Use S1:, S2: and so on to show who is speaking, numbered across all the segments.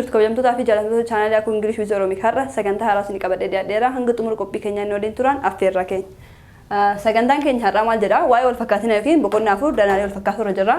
S1: jirtu kabajamtootaa fi jaallatamtoota chaanaalii Akkoo Ingilish Wiz Oromik har'a sagantaa haaraa isin qabadhee dhiyaadheera hanga xumura qophii keenyaa inni waliin turan affeerra keenya. Sagantaan keenya har'aa maal jedha? Waa'ee wal fakkaatina yookiin boqonnaa afur danaalee wal fakkaatoo irra jirra.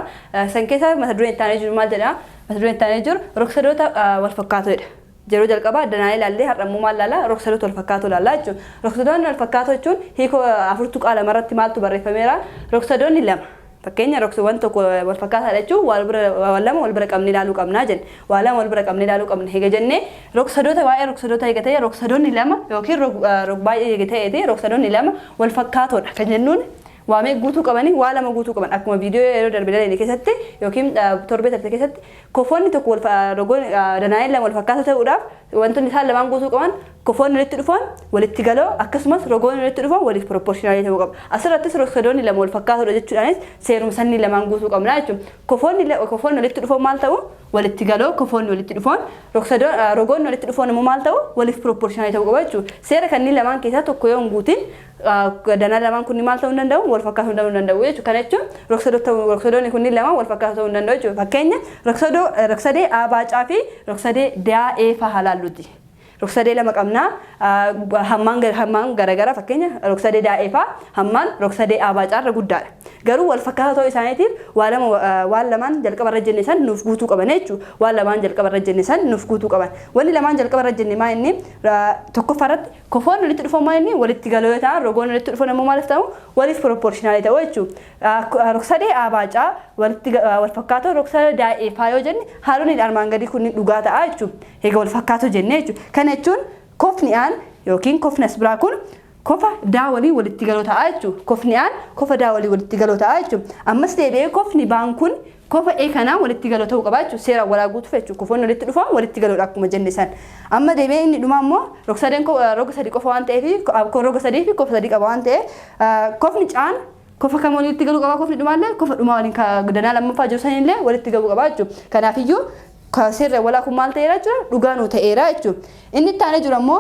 S1: San keessaa mata dureen itti aanee jiru maal jedha? Mata dureen itti aanee jiru rog-sadoota wal fakkaatoodha. Yeroo jalqabaa danaalee ilaallee har'a immoo maal ilaalla? Rog-sadoota wal fakkaatoo ilaalla jechuudha. Rog-sadoonni wal fakkaatoo jechuun hiikoo afurtu qaala marratti maaltu barreeffameera? Rog-sadoonni lama. Fakkeenya rog-sadoonni tokko wal fakkaataadha jechuun waan lama wal bira qabnee ilaaluu qabnaa jenna. Waan lama wal bira qabnee ilaaluu qabna. Egaa jennee rog-sadoota waa'ee rog-sadoota eega ta'e rog-sadoonni lama yookiin rog baay'ee eega ta'e rog-sadoonni lama wal fakkaatoodha. Kan jennuun waamee guutuu qabanii waa lama guutuu qaban akkuma viidiyoo yeroo darbe ilaalle keessatti yookiin torbee darbe keessatti kofoonni tokko rogoon danaaleen lama wal fakkaatoo ta'uudhaaf wantoonni isaan lamaan guutuu qaban kofoonni walitti dhufan walitti galoo akkasumas rogoonni walitti dhufan waliif proportionaalii ta'uu qaba. Asirrattis rog-sadoonni lama wal fakkaatoodha jechuudhaanis seeruma sannii lamaan guutuu qabna jechuudha. Kofoonni walitti dhufan maal ta'u? Walitti galoo kofoonni walitti dhufan rogoonni walitti dhufan immoo maal ta'u? Waliif proportionaalii ta'uu qaba jechuudha. Seera kanneen lamaan keessaa tokko yoo hin guutin danaa lamaan kunni maal ta'uu hin danda'u? Wal fakkaatoo hin danda'u jechuudha. Kana jechuun rog-sadoonni kunniin lamaan wal fakkaatoo ta'uu hin danda'u jechuudha. Fakkeenya rog-sadee A baacaa fi rog-sadee daa'ee fa'aa ilaalluuti. Rog-sadee lama qabna hammaan garagara fakkeenya rog-sadee daa'ee fa'aa hammaan rog-sadee A baacaa irra guddaadha. Garuu wal fakkaatoo ta'uu isaaniitiif waan lamaan jalqaba irra jenne san nuuf guutuu qaban jechuudha. Waan lamaan jalqaba irra jenne san nuuf guutuu qaban. Wanni lamaan jalqaba irra jenne maa inni tokkoffaa irratti kofoonni walitti dhufan maa inni walitti galoo yoo ta'an rogoonni walitti dhufan immoo maaliif ta'u? Waliif proportionaalii ta'u jechuudha. Rog-sadee A baacaa wal fakkaatoo rog-sadee daa'ee fa'aa yoo jenne haalonni armaan gadii kunniin dhugaa ta'a jechuudha. Egaa wal fakkaatoo jennee jechuudha. Kana jechuun kofni aan yookiin kofni as biraa kun kofa daa walii walitti galoo ta'a jechuudha. Kofni aan kofa daa walii walitti galoo ta'a jechuudha. Ammas deebi'ee kofni baan kun kofa ee kanaa walitti galoo ta'uu qaba jechuudha. Seera walaa guutuuf jechuudha. Kofoonni walitti dhufan walitti galoodha akkuma jenne san. Amma deebi'ee inni dhumaa immoo rog-sadeen roga sadii qofa waan ta'eef roga sadii fi kofa sadii qaba waan ta'eef kofni caan kofa kam walitti galuu qaba kofni dhumaallee kofa dhumaa waliin danaa lammaffaa jiru sanillee walitti galuu qaba jechuudha. Kanaafiyyuu seerri walaa kun maal ta'eera jechuudha? Dhugaa nuu ta'eera jechuudha. Inni itti aanee jiru ammoo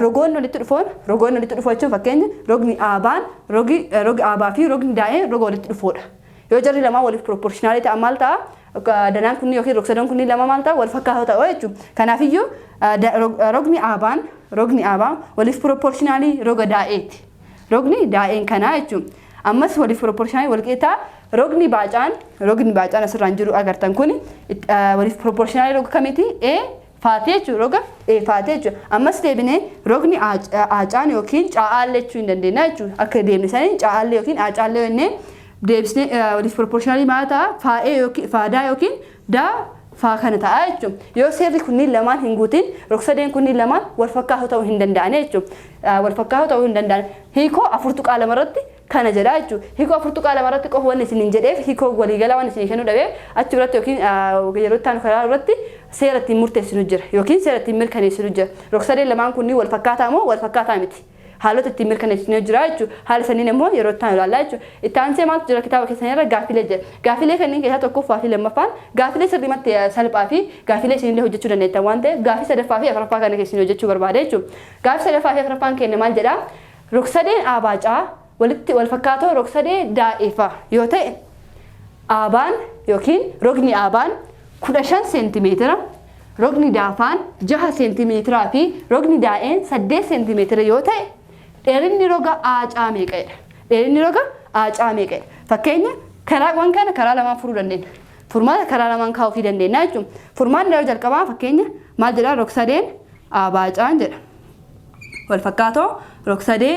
S1: rogoonni walitti dhufan jechuun fakkeenya rogni aabaan rogi aabaa fi rogni daa'ee roga walitti dhufoodha. Yoo jarri lamaan waliif proportionaalii ta'an maal ta'a? Danaan kunni yookiin rog-sadoon kunni lama maal ta'a? Wal fakkaatoo ta'u jechuudha. Kanaafiyyuu rogni aabaan waliif proportionaalii roga daa'eeti. Rogni daa'een kanaa jechuudha. Ammas waliif proportionaalii wal qixxaa rogni baacaan asirraan jiru agartan kun waliif proportionaalii roga kamiiti? Faatee jechuudha. Roga faatee jechuudha. Ammas deebinee rogni aacaan yookiin caa'aallee jechuu hin dandeenya jechuudha. Akka deemnisanii caa'aallee yookiin aacaallee jennee deebisnee waliif proportionaalii maal ta'a? Faadaa yookiin daa faa kana ta'a jechuudha. Yoo seerri kunniin lamaan hin guutin rog-sadeen kunniin lamaan wal fakkaatoo ta'uu hin danda'an jechuudha. Wal fakkaatoo ta'uu hin danda'an. Hiikoo afurtu qaala marratti kana jedha jechuudha. Hiikoo afurtu qaala marratti qofa wanni isin hin jedheef hiikoo waliigalaa waan isin kennuu dhabeef achi biratti yookiin yeroo itti aanu karaa irratti seera ittiin murteessinu jira yookiin seera ittiin mirkaneessinu jira. Rog-sadeen lamaan kunniin wal fakkaataa moo wal fakkaataa miti? Haalota ittiin mirkaneessinu jira jechuudha. Haala saniin immoo yeroo itti aanu ilaallaa jechuudha. Itti aansee maaltu jira kitaaba keessan irra gaaffilee jira. Gaaffilee kanneen keessaa tokkoffaa fi lammaffaan gaaffilee sirriimatti salphaa fi gaaffilee isinillee hojjechuu dandeettan waan ta'eef gaaffii sadaffaa fi afuraffaa kana keessan hojjechuu barbaade jechuudha. Gaaffii sadaffaa fi afuraffaan keenya maal jedhaa? Rog-sadeen abaacaa walitti wal fakkaatoo rog-sadee daa'ee fa'aa yoo ta'e aabaan yookiin rogni aabaan 15 seentimeetira rogni daafaan 6 seentimeetiraa fi rogni daa'een 8 seentimeetira yoo ta'e dheerinni roga aacaa meeqadha? Dheerinni roga aacaa meeqadha? Fakkeenya karaawwan kana karaa lamaan furuu dandeenya. Furmaata karaa lamaan kaa'uu dandeenya jechuudha. Furmaanni yeroo jalqabaa fakkeenya maal jedhaa? Rog-sadeen abaacaan jedha. Wal fakkaatoo rog-sadee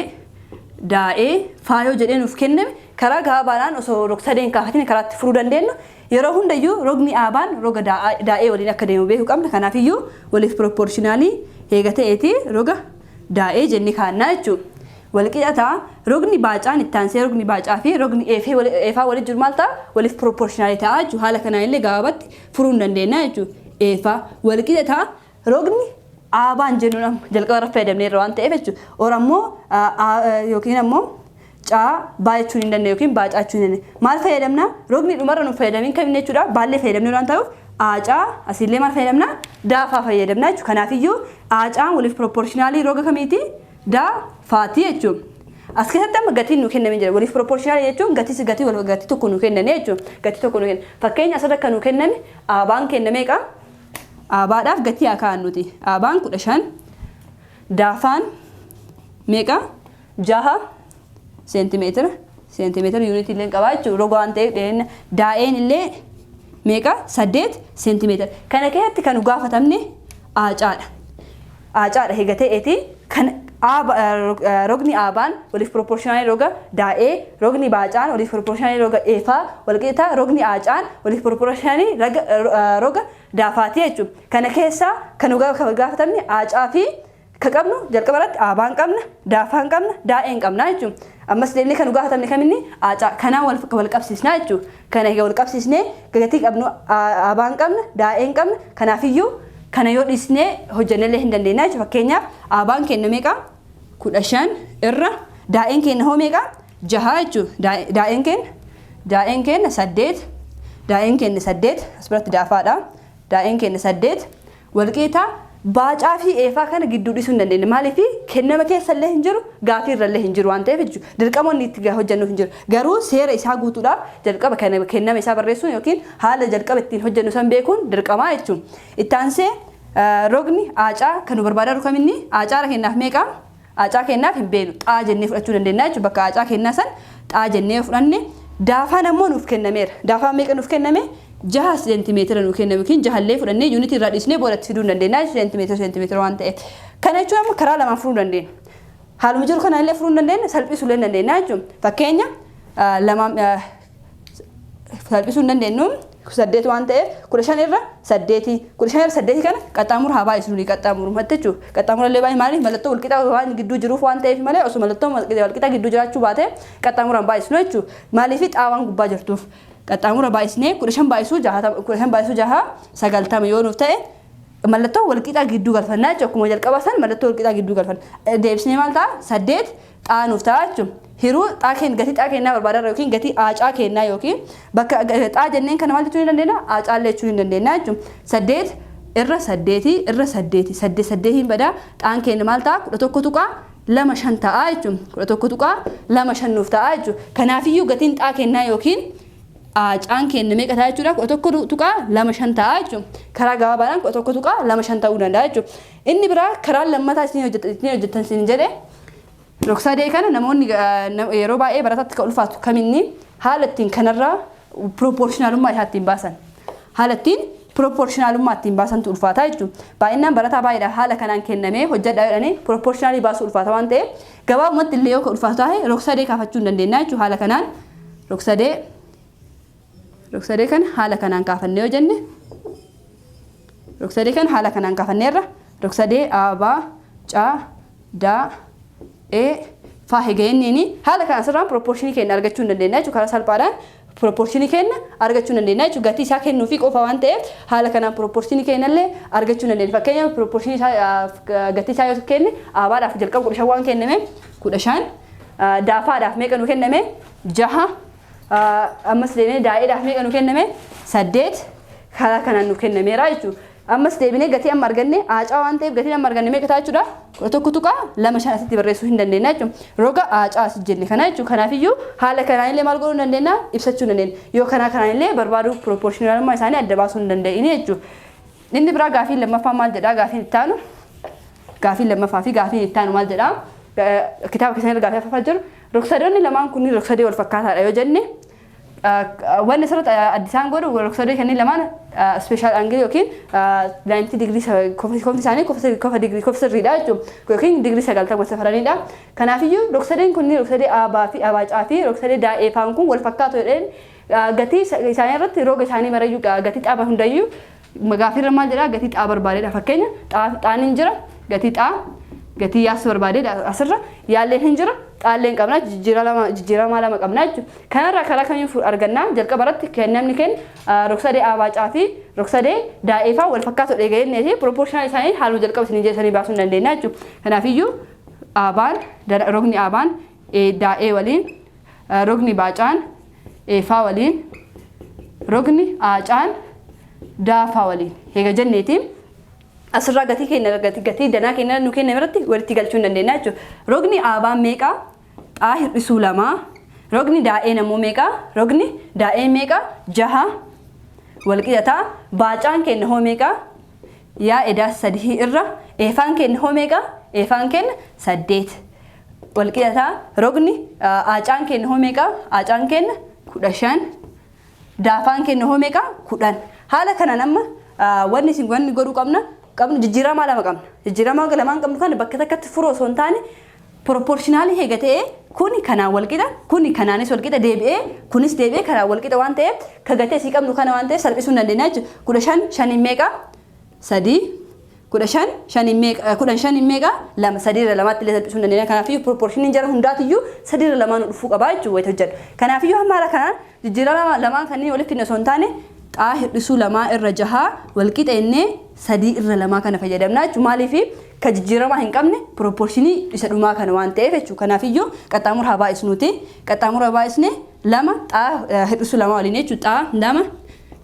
S1: daa'ee faayoo jedhee nuuf kenname karaa gabaabaadhaan osoo rog-sadeen kaafatiin karaatti furuu dandeenya. Yeroo hundayyuu rogni aabaan roga daa'ee waliin akka deemu beekuu qabna. Kanaafiyyuu waliif proportionaalii eega ta'eeti roga daa'ee jennee kaa'annaa jechuudha. Wal qixxataa rogni baacaan itti aansee rogni baacaa fi rogni eefaa waliin jiru maal ta'a? Waliif proportionaalii ta'a jechuudha. Haala kanaan illee gabaabatti furuu hin dandeenya jechuudha. Eefaa wal qixxataa rogni aabaan jennuun jalqaba irra fayyadamne irra waan ta'eef jechuudha. Orammoo yookiin ammoo caa baay'achuu hin dandeenye yookiin baacaachuu hin dandeenye. Maal fayyadamna? Rogni dhumarra nu fayyadamin kamiin jechuudha? Baallee fayyadamne waan ta'uuf aacaa asillee maal fayyadamna? Daafaa fayyadamna jechuudha. Kanaafiyyuu aacaan waliif proportionaalii roga kamiiti? Daafaati jechuudha. As keessatti amma gatiin nu kenname jira. Waliif proportionaalii jechuun gatii tokko nu kenname jechuudha. Gatii tokko nu kenname. Fakkeenya asirra kan nu kenname aabaan kenname meeqa? aabaadhaaf gatii haa kaa'annuti. Aabaan 15 daafaan meeqa 6 seentimeetira yuunitii illee qaba jechuudha. Roga waan ta'eef dheerina daa'een illee meeqa 8 seentimeetira. Kana keessatti kan gaafatamne aacaadha. Aacaadha higa ta'eeti kan rogni aabaan waliif proportionaalii roga daa'ee rogni baacaan waliif proportionaalii roga eefaa walqixa rogni aacaan waliif proportionaalii roga daafaati jechuudha. Kana keessaa kan gaafatamne aacaa fi ka qabnu jalqaba irratti aabaan qabna daafaan qabna daa'een qabna jechuudha. Ammas deemnee kan gaafatamne kaminni aacaa kanaan wal qabsiisnaa jechuudha. Kana wal qabsiisnee gatii qabnu aabaan qabna daa'een qabna kanaafiyyuu kana yoo dhiisnee hojjannellee hin dandeenya jechuudha. Fakkeenyaaf aabaan keenya meeqa 15 irra daa'een keenya hoo meeqa 6 jechuudha. Daa'een keenya 8 daa'een keenya 8 asirratti daafaadha. Daa'een keenya 8 walqixa baacaa fi eefaa kana gidduu dhiisuu hin dandeenya. Maaliif kennama keessallee hin jiru gaafii irrallee hin jiru waan ta'eef jechuudha. Dirqamoonni itti hojjannu hin jiru. Garuu seera isaa guutuudhaaf jalqaba kennama isaa barreessuun yookiin haala jalqaba ittiin hojjannu san beekuun dirqamaa jechuudha. Itti aansee rogni aacaa kan nu barbaadan kaminni aacaara kennaaf meeqa? Aacaa kennaaf hin beenu xaa jennee fudhachuu dandeenya jechuudha. Bakka aacaa kennaa san xaa jennee fudhanne daafaan ammoo nuuf kennameera. Daafaan meeqa nuuf kenname? 6 seentimeetira nuuf kenname yookiin 6 illee fudhannee yuunitii irraa dhiisnee boodatti fiduu dandeenya seentimeetira waan ta'eef. Kana jechuun amma karaa lamaan furuu dandeenya. Haaluma jiru kana illee furuu dandeenya salphisuu illee dandeenya jechuudha. Fakkeenya salphisuu hin dandeenyu 8 waan ta'eef 15 irra 8 kana qaxxaamura haa baay'isnu qaxxaamuru jechuudha. Qaxxaamura illee baay'ee maaliif mallattoo walqixa waan gidduu jiruuf waan ta'eef malee osoo mallattoo walqixa gidduu jiraachuu baate qaxxaamura baay'isnu jechuudha. Maaliif xaawaan gubbaa jirtuuf qaxxaamura baay'isnee 15 baay'isuu 6 90 yoo nuuf ta'e mallattoo walqixa gidduu galfannaa jechuudha. Akkuma jalqaba san mallattoo walqixa gidduu galfanna. Deebisnee maal ta'a 8 xaa nuuf ta'a jechuudha. Hiruu gatii xaa kennaa barbaadan yookiin gatii aacaa kennaa yookiin bakka xaa jenneen kana maal jechuu hin dandeenya? Aacaallee jechuu hin dandeenya jechuudha. 8 irra 8 badaa xaan kenna maal ta'a 11 tuqaa 2 ta'a jechuudha. 11 tuqaa 2 nuuf ta'a jechuudha. Kanaafiyyuu gatiin xaa kennaa yookiin aacaan kenna meeqa ta'a jechuudha? 11 tuqaa 2 ta'a jechuudha. Karaa gabaabaadhaan 11 tuqaa 2 ta'uu danda'a jechuudha. Inni biraa karaa lammataa isin hojjettan isin jedhe rogsadee kana namoonni yeroo baay'ee baratatti kan ulfaatu kaminni haala ittiin kanarraa proportionaalummaa isaa ittiin baasan. Haala ittiin proportionaalummaa ittiin baasantu ulfaata jechuudha. Baay'inaan barataa baay'eedhaaf haala kanaan kennamee hojjedhaa jedhanii proportionaalii baasuu ulfaata waan ta'eef gabaabumatti illee yoo ulfaatu taate rogsadee kaafachuu hin dandeenya jechuudha. Haala kanaan rogsadee kana haala kanaan kaafannee yoo jenne rogsadee kana haala kanaan kaafanneerra rogsadee aabaa caa daa faa hegeenniini haala kana asirraan proportionii keenya argachuu hin dandeenya jechuudha. Karaa salphaadhaan proportionii keenya argachuu hin dandeenya jechuudha. Gatii isaa kennuufi qofa waan ta'eef haala kanaan proportionii keenya illee argachuu hin dandeenya. Fakkeenyaaf proportionii isaa gatii isaa yoo kenne aabaadhaaf jalqaba 15 waan kenname 15 daafaadhaaf meeqa nu kenname 6 ammas deemnee daa'eedhaaf meeqa nu kenname 8 karaa kanaan nu kennameera jechuudha. Ammas deebinee gatii amma arganne aacaa waan ta'eef gatii amma arganne meeqa ta'a jechuudha? 11 tuqaa 2 asitti barreessuu hin dandeenya jechuudha. Roga aacaa as jenne kana jechuudha. Kanaafiyyuu haala kanaan illee maal godhuu hin dandeenya? Ibsachuu hin dandeenya. Yoo kanaan illee barbaaduu proportionaalummaa isaanii adda baasuu hin danda'ini jechuudha. Inni biraa gaafii lammaffaa maal jedhaa? Gaafiin itti aanu gaafii lammaffaa fi gaafiin itti aanu maal jedhaa? Kitaaba keessatti gaafii afafaa jiru. Rogsadoonni lamaan kunniin rogsadee wal fakkaataadha yoo jenne wanni asirratti addisaan godhu rogsadee kanneen lamaan special angle yookiin 90 degree kofti isaanii kofa sirriidha jechuudha. Yookiin degree 90 safaranidha. Kanaafiyyuu rogsadeen kunniin rogsadee aabaa fi abaacaa fi rogsadee daa'ee faan kun wal fakkaatu jedheen gatii isaanii irratti roga isaanii marayyuu gatii xaaba hundayyuu gaafiirra maal jedhaa gatii xaa barbaadeedha. Fakkeenya xaan hin jira gatii xaa gatii yaas barbaadeedha asirra yaalleen hin jira xaalleen qabna jijjiiramaa lama qabna jechuudha. Kanarraa karaa kamiin argannaa jalqaba irratti kennamni kenna rogsadee abaacaa fi rogsadee daa'ee faan wal fakkaatu dheega'inni fi proportionaal isaanii haaluma jalqaba isin jeessanii baasuu hin dandeenya jechuudha. Kanaafiyyuu rogni aabaan daa'ee waliin rogni baacaan eefaa waliin rogni aacaan daafaa waliin eega jenneetiin asirraa gatii keenya gatii danaa keenya nu kenna irratti walitti galchuu hin dandeenya jechuudha. Rogni aabaan meeqa? Xaa hir'isuu 2. Rogni daa'een ammoo meeqa? Rogni daa'een meeqa? 6 wal qiyataa. Baacaan keenya hoo meeqa? yaa edaasa sadii irra eefaan keenya hoo meeqa eefaan keenya 8 wal qixa rogni aacaan keenya hoo meeqa aacaan keenya 15 daafaan keenya hoo meeqa 10 haala kanaan amma wanni isin wanni godhuu qabnu jijjiiramaa lama qabna jijjiiramaa lamaan qabnu kan bakka takkatti furoo osoo hin taane proportionally heega ta'ee kuni kanaan wal qixa kuni kanaanis wal qixa deebi'ee kunis deebi'ee kanaan wal qixa waan ta'eef ka gatee isii qabnu kana waan ta'eef salphisuu hin dandeenya jechuudha 15 5 meeqa 3 15 5 meeqa 15 meeqa 2 3 irra 2tti illee salphisuu hin dandeenya kanaafiyyuu proportioniin jara hundaatiyyuu 3 irra 2 dhufuu qabaa jechuudha wayita hojjedhu kanaafiyyuu hamma haala kanaan jijjiirama lamaan kanneen walitti hin osoo hin taane xaa hir'isuu 2 irra 6 wal qixa innee 3 irra 2 kana fayyadamna jechuudha maaliif ka jijjiirama hin qabne proportionii isa dhumaa kana waan ta'eef jechuudha kanaafiyyu qaxxaamura haa baay'isnuuti qaxxaamura baay'isne 2 xaa hir'isuu 2 waliin jechuudha xaa 2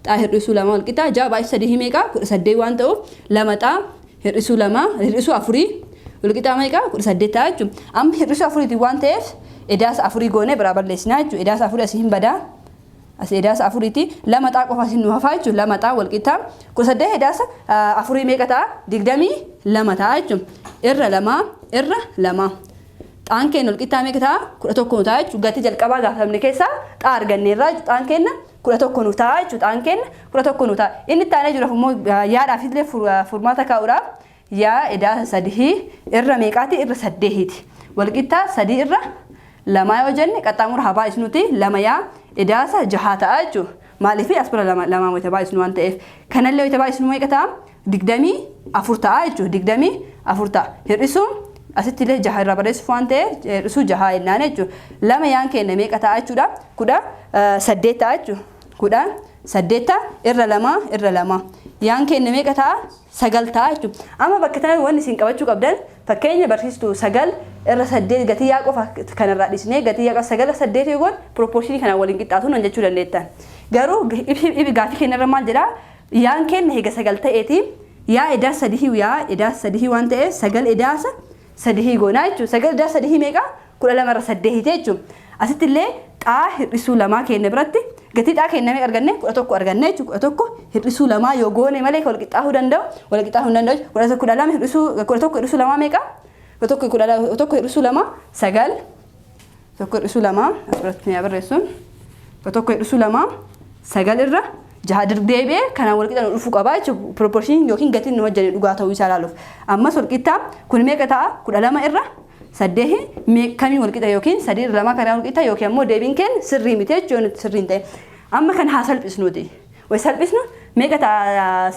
S1: xaa hir'isuu 2 wal qixa 6 baay'isa 3 meeqa 18 waan ta'uuf 2 xaa hir'isuu 2 hir'isuu 4 wal qixa meeqa 18 ta'a jechuudha amma hir'isuu 4 waan ta'eef edaasa 4 goone biraa balleessinaa jechuudha edaasa 4 asii hin badaa as edaasa 4ti 2 xaa qofa isin nu hafaa jechuudha 2 xaa wal qixa 18 edaasa 4 meeqa ta'a 22 ta'a jechuudha irra 2 xaan keenya wal qixaa meeqa ta'a 11 ta'a jechuudha gatii jalqabaa gaafamne keessaa xaa arganneerraa xaan keenya 11 ta'a jechuudha xaan keenya 11 ta'a inni taanee jira immoo yaadhaaf illee furmaata kaa'uudhaaf yaa edaasa 3 irra meeqaati irra 8ti wal qixaa 3 irra 2 yoo jenne qaxxaamura haa baay'isnuuti 2 yaa edaasa 6 ta'a jechuudha maaliif asbira 2 wayita baay'isnu waan ta'eef kanallee wayita baay'isnu meeqa ta'a 24 ta'a jechuudha 24 ta'a hir'isuun asitti illee 6 irraa barreessuuf waan ta'eef hir'isuu 6 jennaan jechuudha 2 yaan keenya meeqa ta'a jechuudha 18 ta'a jechuudha 18 irra 2 yaan keenya meeqa ta'a 9 ta'a jechuudha amma bakka tanatti wanni isin qabachuu qabdan fakkeenya barsiistuu 9 irra 8 gatii yaa qofa kanarraa dhisnee gatii yaa qofa 9 8 yoo goon proportionii kanaan waliin qixxaatu nan jechuu dandeettan garuu ibi gaafii keenya irra maal jedha yaan keenya heega 9 ta'eeti yaa edaasa 3 yaa edaasa 3 waan ta'eef 9 edaasa 3 goonaa jechuudha 9 edaasa 3 meeqa 12 irra 8 jechuudha asitti illee xaa hir'isuu 2 keenya biratti gatii xaa keenya meeqa arganne 11 arganne jechuudha 11 hir'isuu 2 yoo goone malee wal qixxaahuu danda'u 12 hir'isuu 11 hir'isuu 2 meeqa 11 hir'isuu 2 9 1 hir'isuu 2 asirratti ni barreessuun 1 hir'isuu 2 9 irra 6 deebi'ee kanaan wal qixxaan dhufuu qabaa jechuudha proportion yookiin gatiin nu hojjenne dhugaa ta'uu isaa ilaaluuf ammas wal qixxaa kun meeqa ta'a 12 irra 8 kamii wal qixa yookiin 3 irra 2 kanaan wal qixa yookiin ammoo deebiin keenya sirrii miti jechuudha sirrii hin ta'e amma kan haa salphisnuuti way salphisnu meeqa ta'a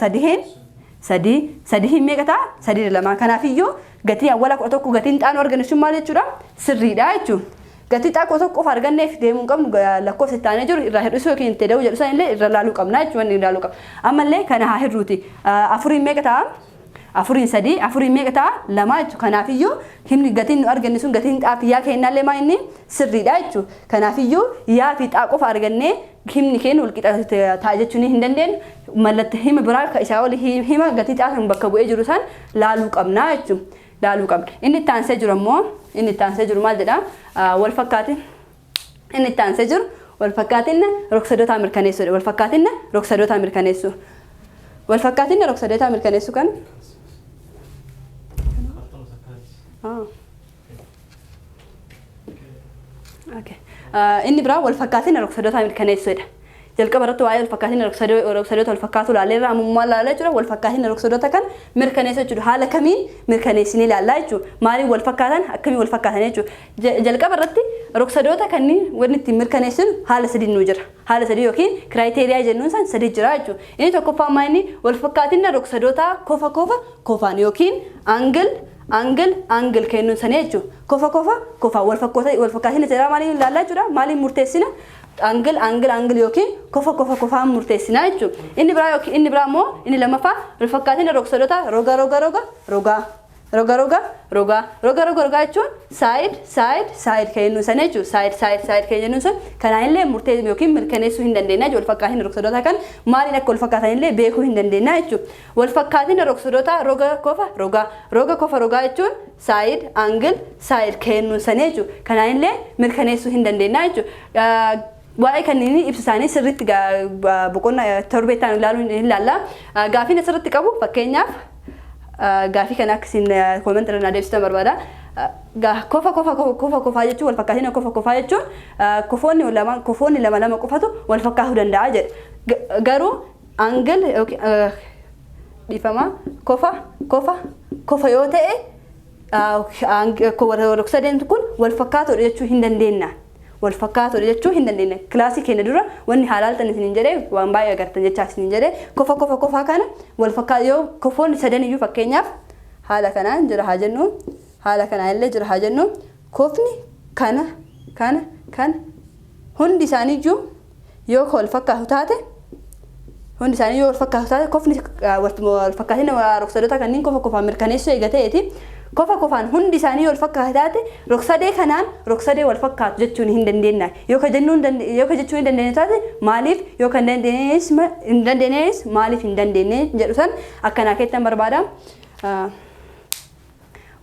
S1: 3 meeqa ta'a 3 irra 2 kanaafiyyuu gatii awwala 11 gatiin xaanu argannu maal jechuudha sirriidha jechuudha gatii xaa qofa arganneef deemuu qabnu lakkoofsa taanee jiru irraa hir'isuu yookiin itti da'uu jedhu san illee irra laaluu qabna jechuudha wanni ilaaluu qabna ammallee kana haa hirruuti 4 meeqa ta'a 4 meeqa ta'a 2 jechuudha kanaafiyyuu himni gatiin nu arganne sun gatiin xaafiyyaa kennallee maa inni sirriidha jechuudha kanaafiyyuu yaa fi xaa qofa argannee himni keenya wal qixa ta'a jechuun hin dandeenyu mallattoo hima biraa ka isaa oli hima gatii xaa kan bakka bu'ee jiru san laaluu qabna jechuudha laaluu qabna inni taansee jiru ammoo inni taansee jiru maal jedha wal fakkaatin inni taansee jiru wal fakkaatin rogsadoota mirkaneessuudha wal fakkaatin rogsadoota mirkaneessu wal fakkaatin rogsadoota mirkaneessu kan inni biraa wal fakkaatin rogsadoota mirkaneessuudha jalqaba irratti waa'ee wal fakkaatin rogsadoota wal fakkaatu ilaalleerra ammummaa ilaalaa jechuudha wal fakkaatin rogsadoota kan mirkaneessa jechuudha haala kamiin mirkaneessinee ilaallaa jechuudha maaliin wal fakkaatan akkamiin wal fakkaatan jechuudha jalqaba irratti rogsadoota kanneen wanni ittiin mirkaneessinu haala sadii nu jira haala sadii yookiin kiraayiteriyaa jennuun san sadii jira jechuudha inni tokkoffaa maayini wal fakkaatin rogsadoota kofaan yookiin angil kennuun sanii jechuudha kofa wal fakkaatin jedhama maaliin ilaallaa jechuudha maaliin murteessina angil yookiin kofa murteessinaa jechuudha inni biraa immoo inni lammaffaa wal fakkaatin rogsadoota roga jechuun side kennuun sana jechuudha side kennuun sun kanaan illee murteessuu yookiin mirkaneessuu hin dandeenya jechuudha wal fakkaatin rogsadoota kan maaliin akka wal fakkaatan illee beekuu hin dandeenya jechuudha wal fakkaatin rogsadoota roga kofa jechuun side kennuun sana jechuudha kanaan illee mirkaneessuu hin dandeenya jechuudha waa'ee kanneen ibsisaanii sirriitti boqonnaa torbeettaan ilaaluun hin laalla. Gaaffiin asirratti qabu fakkeenyaaf gaaffii kana akkasiin koomentii irra deebisuu barbaada. Kofa jechuun wal fakkaatina kofa jechuun kofoonni lama qofatu wal fakkaatuu danda'a jedhe. Garuu angil dhiifama kofa yoo ta'e rog-sadeen kun wal fakkaatoodha jechuu hin dandeenya. Wal fakkaatoodha jechuu hin dandeenya. Kilaasii keenya dura wanni haalaaltan isin jedhee waan baay'ee agartan jechaa isin jedhee kofa kana wal fakkaatu yoo kofoonni sadan iyyuu fakkeenyaaf haala kanaan jira haa jennu. Haala kanaan illee jira haa jennu. Kofni kana hundi isaanii iyyuu yoo wal fakkaatu taate kofni wal fakkaatina rog-sadoota kanneen kofa mirkaneessuu eegateeti. Kofaan hundi isaanii wal fakkaatu taate rog-sadee kanaan rog-sadee wal fakkaatu jechuun hin dandeenya. Yoo ka jechuu hin dandeenye taate maaliif yoo kan hin dandeenyes maaliif hin dandeenye jedhu san akkanaa keessan barbaada.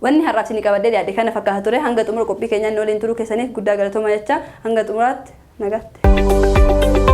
S1: Wanni har'aaf isin qabadee dhiyaate kana fakkaata ture. Hanga xumura qophii keenyaa inni waliin turuu keessaniif guddaa galatooma jecha hanga xumuraatti nagaatti.